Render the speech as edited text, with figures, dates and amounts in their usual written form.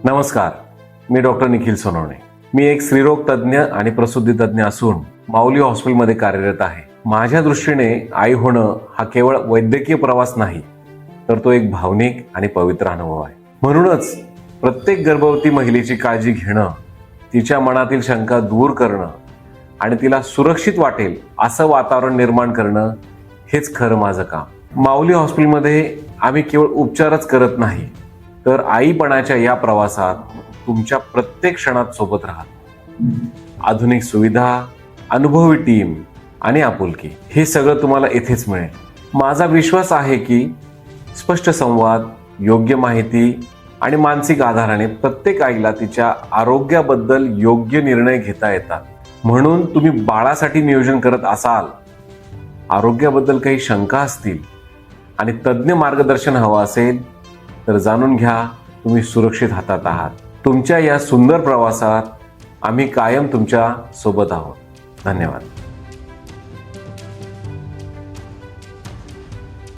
नमस्कार, मी डॉक्टर निखिल सोनवणे. मी एक स्त्रीरोग तज्ज्ञ आणि प्रसूती तज्ज्ञ असून माऊली हॉस्पिटलमध्ये कार्यरत आहे. माझ्या दृष्टीने आई होणं हा केवळ वैद्यकीय प्रवास नाही, तर तो एक भावनिक आणि पवित्र अनुभव आहे. म्हणूनच प्रत्येक गर्भवती महिलेची काळजी घेणं, तिच्या मनातील शंका दूर करणं आणि तिला सुरक्षित वाटेल असं वातावरण निर्माण करणं हेच खरं माझं काम. माऊली हॉस्पिटलमध्ये आम्ही केवळ उपचारच करत नाही, तर आईपणाच्या या प्रवासात तुमच्या प्रत्येक क्षणात सोबत राहत. आधुनिक सुविधा, अनुभवी टीम आणि आपुलकी हे सगळं तुम्हाला इथेच मिळेल. माझा विश्वास आहे की स्पष्ट संवाद, योग्य माहिती आणि मानसिक आधाराने प्रत्येक आईला तिच्या आरोग्याबद्दल योग्य निर्णय घेता येतात. म्हणून तुम्ही बाळासाठी नियोजन करत असाल, आरोग्याबद्दल काही शंका असतील आणि तज्ज्ञ मार्गदर्शन हवं असेल, तर जाणून घ्या तुम्ही सुरक्षित हातात आहात. तुमच्या या सुंदर प्रवासात आम्ही कायम तुमच्या सोबत आहोत. धन्यवाद.